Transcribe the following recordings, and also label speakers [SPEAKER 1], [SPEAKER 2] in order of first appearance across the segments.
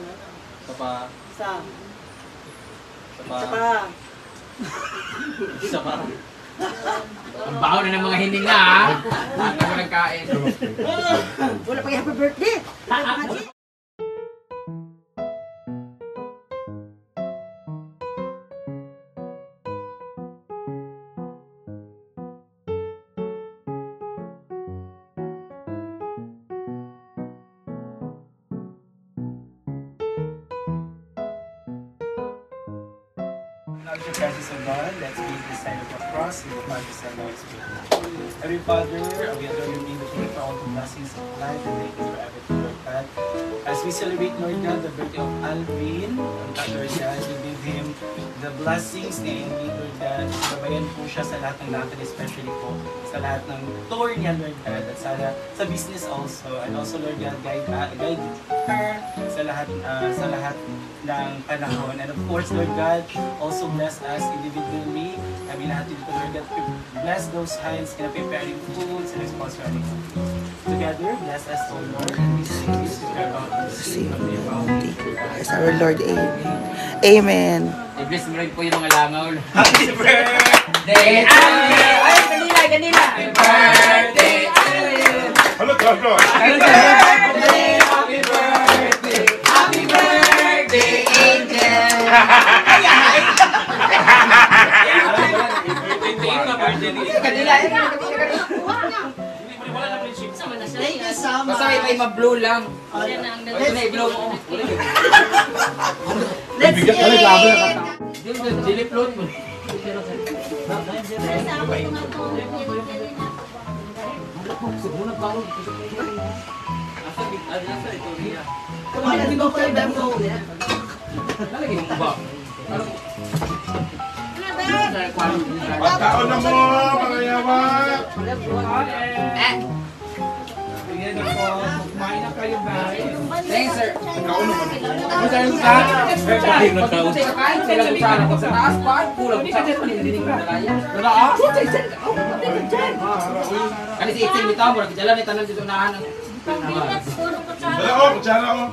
[SPEAKER 1] Isa pa.
[SPEAKER 2] Isa.
[SPEAKER 1] Isa pa.
[SPEAKER 2] Isa pa.
[SPEAKER 1] Isa pa.
[SPEAKER 3] Ang baho na ng mga hining na ha. Hindi mo nagkain.
[SPEAKER 2] Wala pa yung happy birthday.
[SPEAKER 4] Now with the presence of God, let's make the sign of the cross in the Father, Son, and Holy Spirit. Heavenly Father, we adore your name, we thank you for all the blessings of life and thank you for everything, Lord God. As we celebrate, Lord God, the birthday of Alvin, Lord God, we give him the blessings and we, Lord God, sabayan po siya sa lahat ng lahat, especially po sa lahat ng tour niya, Lord God, at sa business also. And also, Lord God, guide her sa lahat ng panahon. And of course, Lord God, also bless us individually. Kami lahat dito, Lord God, bless those hands in preparing foods and sponsoring foods. Together, bless us, O Lord, and we say this with our bounty.
[SPEAKER 2] Yes, our Lord, amen. Amen.
[SPEAKER 3] I-bless mo rin po yung mga langaw.
[SPEAKER 4] Happy birthday!
[SPEAKER 3] Ay, kanila, kanila! Happy birthday!
[SPEAKER 5] Hello, Carlo!
[SPEAKER 3] Happy birthday! Happy birthday! Happy birthday, Angel! Kanila, basta may ma-blue lang. Ito na i-blue mo.
[SPEAKER 2] Let's eat!
[SPEAKER 3] Dili float mo.
[SPEAKER 5] Pagkaon na mo, mga yawa!
[SPEAKER 3] Kumain na kayo guys. Thanks sir.
[SPEAKER 5] Pagkaon na mo.
[SPEAKER 3] Ano tayo sa? Pagkain na tayo. Pagkain sila sa sana. Pag sa taas pa, kulang sa taas. Panidinig mo na kaya. Nara? Kasi si Iting bitaw mo, nagdala ni tanan dito unahan.
[SPEAKER 5] Dala o, kutsara o.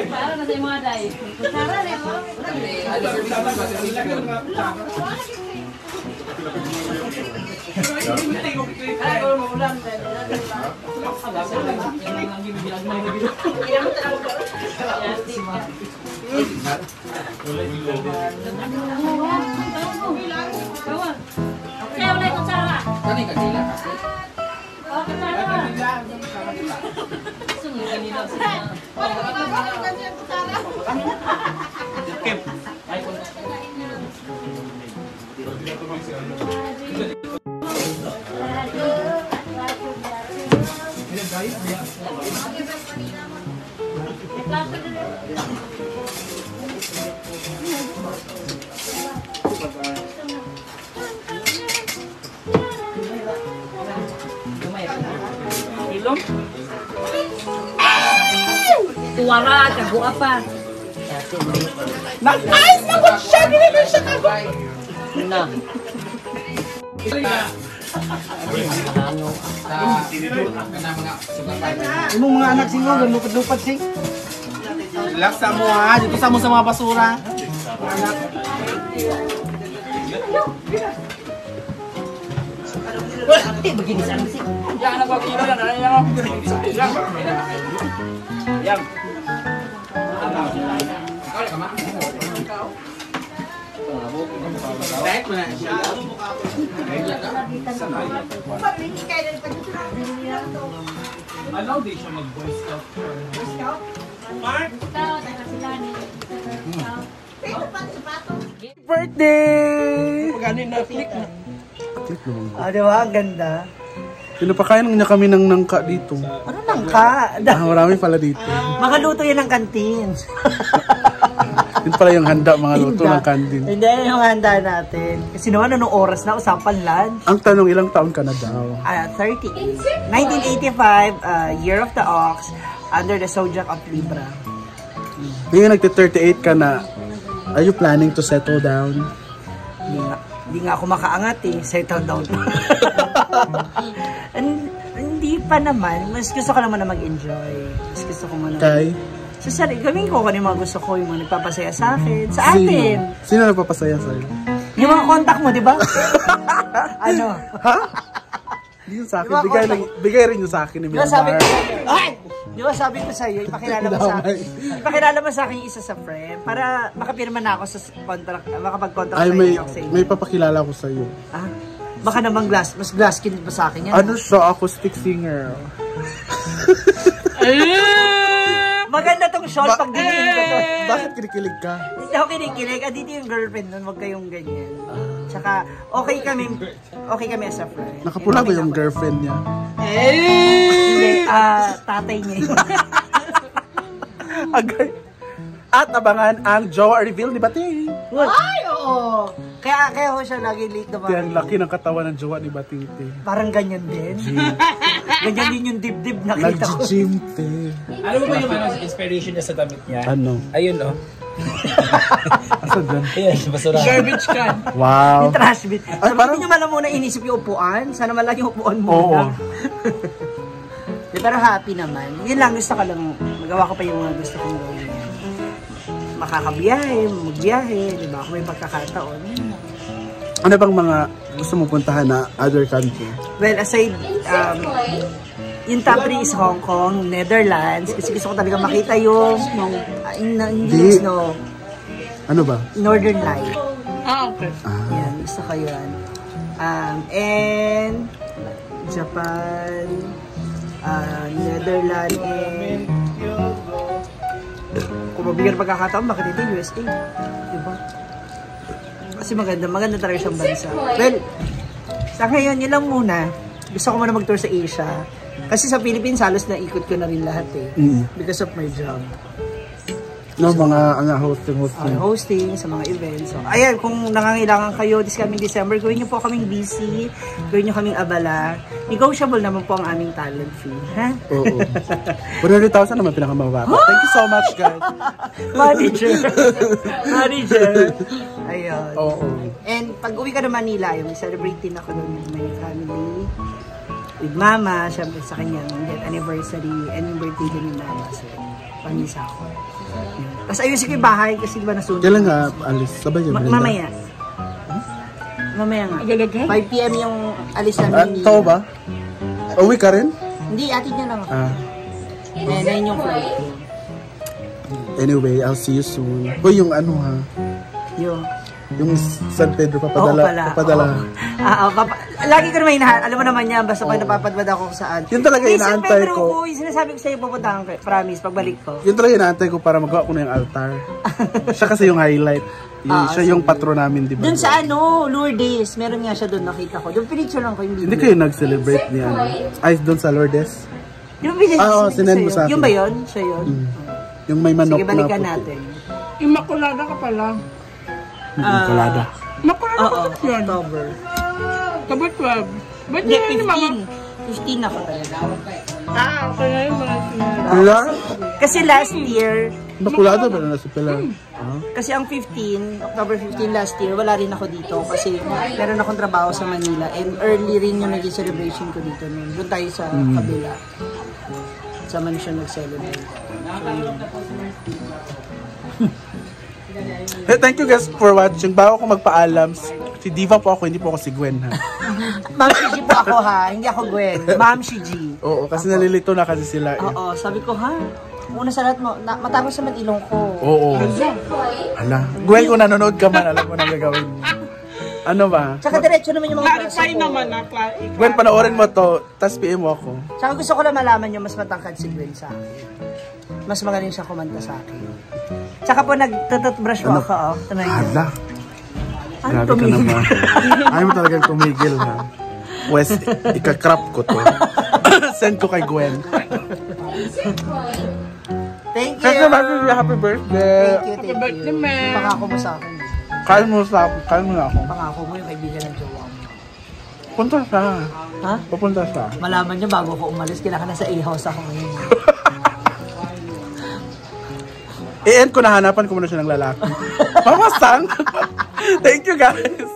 [SPEAKER 6] Para na sa mga day. Para na mo.
[SPEAKER 3] Ano
[SPEAKER 6] Tuwara, kago apa.
[SPEAKER 2] Nice na po siya! Diliver siya kago!
[SPEAKER 6] Na.
[SPEAKER 2] Imong mga anak singo, lupad-lupad sing. Relax sa mo ha, dito sa mo sa mga basura. Anak.
[SPEAKER 6] Hindi, begini sa amin.
[SPEAKER 3] Yan, anak ko, kilo yan. Yan. Yan. Ikaw ka ma? Back mo na siya.
[SPEAKER 4] Allow din siya mag-boy scout. Boy scout? Mark?
[SPEAKER 2] Birthday!
[SPEAKER 4] Paganin na click na.
[SPEAKER 2] Ah, di ba? Ang ganda.
[SPEAKER 7] Pinapakain niya kami ng nangka dito.
[SPEAKER 2] Ano nangka?
[SPEAKER 7] Marami pala dito.
[SPEAKER 2] Makaluto yan ng kantin.
[SPEAKER 7] Yun pala yung handa, mga luto ng kantin.
[SPEAKER 2] Hindi, yung handa natin. Kasi naman, anong oras na? Usapan lunch.
[SPEAKER 7] Ang tanong, ilang taon ka na daw?
[SPEAKER 2] 30. 1985, Year of the Ox, under the Zodiac of Libra.
[SPEAKER 7] Ngayon, nagti-38 ka na. Are you planning to settle down?
[SPEAKER 2] Hindi nga ako makaangat eh. Settle down. And
[SPEAKER 8] Hindi pa naman. Mas gusto ko naman na mag-enjoy. Mas gusto ko naman.
[SPEAKER 7] Kay?
[SPEAKER 8] Sa sarili, gawin ko kung ano yung mga gusto ko, yung mga nagpapasaya sa akin. Sa atin.
[SPEAKER 7] Sino nagpapasaya sa'yo?
[SPEAKER 8] Yung mga contact mo, di ba? Ano?
[SPEAKER 7] Ha? Hindi yun sa akin. Bigay rin yun sa akin.
[SPEAKER 8] Di ba sabi ko sa'yo? Ay! Di ba sabi ko sa'yo, ipakilala mo sa akin. Ipakilala mo sa akin yung isa sa friend para makapirma na ako sa contract, makapag-contract
[SPEAKER 7] Ay,
[SPEAKER 8] tayo sa inyo.
[SPEAKER 7] may papakilala ko sa'yo.
[SPEAKER 8] Ah? Baka naman mas glass skin pa sa akin yan.
[SPEAKER 7] Ano siya? Acoustic singer.
[SPEAKER 8] Maganda tong shawl pag diniin ko to.
[SPEAKER 7] Bakit kinikilig ka?
[SPEAKER 8] Hindi ako kinikilig. Dito yung girlfriend nun, huwag kayong ganyan. Tsaka, okay kami as a friend.
[SPEAKER 7] Nakapula ba yung girlfriend niya?
[SPEAKER 8] Hindi, tatay niya yun.
[SPEAKER 7] Agay. At abangan ang jowa reveal ni Bating.
[SPEAKER 8] Ay, oo! Kaya ko siya lagi late na
[SPEAKER 7] Ang laki ng katawan ng jowa ni Bating.
[SPEAKER 8] Parang ganyan din. Ganyan din yung dibdib nakita ko.
[SPEAKER 7] Nag-gym, te.
[SPEAKER 4] Alam mo ba yung inspiration niya sa damit niya?
[SPEAKER 7] Ano?
[SPEAKER 4] Ayun, oh.
[SPEAKER 7] Asa dyan?
[SPEAKER 4] Ayun, basura.
[SPEAKER 8] Garbage can.
[SPEAKER 7] Wow.
[SPEAKER 8] Yung trash bin.
[SPEAKER 7] Ay,
[SPEAKER 8] Sabi
[SPEAKER 7] parang-
[SPEAKER 8] niyo malam muna inisip yung upuan. Sana man lang yung upuan muna.
[SPEAKER 7] Oo.
[SPEAKER 8] Pero happy naman. Yun lang, gusto ko lang. Magawa ko pa yung mga gusto kong gawin. Makakabiyahe, magbiyahe, di ba? Kung may pagkakataon.
[SPEAKER 7] Ano bang mga gusto mo puntahan na other country?
[SPEAKER 8] Well, aside, yung top 3 is Hong Kong, Netherlands, kasi gusto ko talaga makita yung
[SPEAKER 7] Di.
[SPEAKER 8] snow,
[SPEAKER 7] Ano ba?
[SPEAKER 8] Northern Light.
[SPEAKER 6] Okay.
[SPEAKER 8] Yan, gusto ko yun. And Japan, Netherlands, and kung mabigyan pagkakataon, bakit hindi USA? Diba? Kasi maganda talaga siyang bansa. Well, sa ngayon, yun lang muna. Gusto ko muna mag-tour sa Asia. Kasi sa Philippines, halos naikot ko na rin lahat eh. Because of my job.
[SPEAKER 7] No, mga hosting.
[SPEAKER 8] Hosting sa mga events. So, ayan, kung nangangailangan kayo this coming December, gawin niyo po kaming busy, gawin niyo kaming abala. Negotiable naman po ang aming talent fee. Ha?
[SPEAKER 7] Oo. 100,000 naman pinakamababa. Thank you so much, guys.
[SPEAKER 8] Manager. Ayun.
[SPEAKER 7] Oo.
[SPEAKER 8] And pag uwi ka na Manila, yung celebrate din ako doon with my family. With mama, syempre sa kanyang anniversary and yung birthday din ni mama. So, pamisa ako. Tapos ayusin ko yung bahay kasi diba nasunog.
[SPEAKER 7] Kailan nga alis? Sabay yun.
[SPEAKER 8] Mamaya. Mamaya nga. 5 PM yung alis namin.
[SPEAKER 7] Tao ba? Uwi ka rin?
[SPEAKER 8] Hindi, atin niya lang ako.
[SPEAKER 7] Ah.
[SPEAKER 8] 9 yung flight.
[SPEAKER 7] Anyway, I'll see you soon. Hoy, yung ano ha? Yung San Pedro, papadala.
[SPEAKER 8] Lagi ko naman hinahan. Alam mo naman yan, basta pag napapadwad ako saan.
[SPEAKER 7] Yun talaga inaantay ko.
[SPEAKER 8] San Pedro, sinasabi ko sa'yo, pupuntahan ko. Promise, pagbalik ko.
[SPEAKER 7] Yun talaga inaantay ko para magawa ko na yung altar. Siya kasi yung highlight. Siya yung patron namin, di ba?
[SPEAKER 8] Doon sa Lourdes. Meron nga siya doon, nakita ko. Doon pinicture lang ko yung video.
[SPEAKER 7] Hindi kayo nag-celebrate niya. Ay, doon sa Lourdes?
[SPEAKER 8] Di ba pinicture?
[SPEAKER 7] Sinend mo sa akin.
[SPEAKER 8] Yung ba yun? Siya yun?
[SPEAKER 7] Yung may manok na.
[SPEAKER 8] Sige, balikan natin.
[SPEAKER 6] Immaculada ka pala.
[SPEAKER 7] Immaculada.
[SPEAKER 6] Immaculada ka yan.
[SPEAKER 8] October.
[SPEAKER 6] Kabot 12. Ba't
[SPEAKER 8] Hindi,
[SPEAKER 6] yun yung mga...
[SPEAKER 8] 15 ako talaga.
[SPEAKER 6] Okay na yung mga sinara.
[SPEAKER 7] Wala?
[SPEAKER 8] Kasi last year,
[SPEAKER 7] Immaculada ba na sa pila?
[SPEAKER 8] kasi ang 15, October 15 last year, wala rin ako dito kasi meron akong trabaho sa Manila and early rin yung naging celebration ko dito noon. Doon tayo sa kabila. Sa mansion nag-celebrate.
[SPEAKER 7] Hey, thank you guys for watching. Bago ko magpaalam, si Diva po ako, hindi po ako si Gwen ha.
[SPEAKER 8] Ma'am Shiji po ako ha, hindi ako Gwen. Ma'am Shiji.
[SPEAKER 7] Oo, kasi nalilito na kasi sila.
[SPEAKER 8] Oo, sabi ko ha, una sa lahat mo, matapos naman ilong ko.
[SPEAKER 7] Oo. Hala. Gwen, kung nanonood ka man, alam mo na gagawin mo. Ano ba?
[SPEAKER 8] Tsaka diretso naman yung mga braso
[SPEAKER 6] Clarify
[SPEAKER 8] ko.
[SPEAKER 6] naman na.
[SPEAKER 7] Gwen, panoorin mo to, tas PM mo ako.
[SPEAKER 8] Tsaka gusto ko lang malaman yung mas matangkad si Gwen sa akin. Mas magaling siya kumanta sa akin. Tsaka po nag-toothbrush mo ako, oh. Tanayin niyo.
[SPEAKER 7] Hala.
[SPEAKER 8] Ano
[SPEAKER 7] Grabe ka
[SPEAKER 8] tumigil?
[SPEAKER 7] naman. Ayaw mo talagang tumigil ha. Wes, ika-crop ko to. Send ko kay Gwen.
[SPEAKER 8] Thank you.
[SPEAKER 7] Kasi naman, happy birthday.
[SPEAKER 8] Thank you. Pangako mo sa akin.
[SPEAKER 7] Kain mo na ako.
[SPEAKER 8] Pangako mo yung kaibigan ng jowa mo.
[SPEAKER 7] Punta siya.
[SPEAKER 8] Ha?
[SPEAKER 7] Papunta siya.
[SPEAKER 8] Malaman niyo bago ko umalis, kailangan na sa A-house ako ngayon.
[SPEAKER 7] I-end ko na, hanapan ko muna siya ng lalaki. Mamasang. Thank you guys.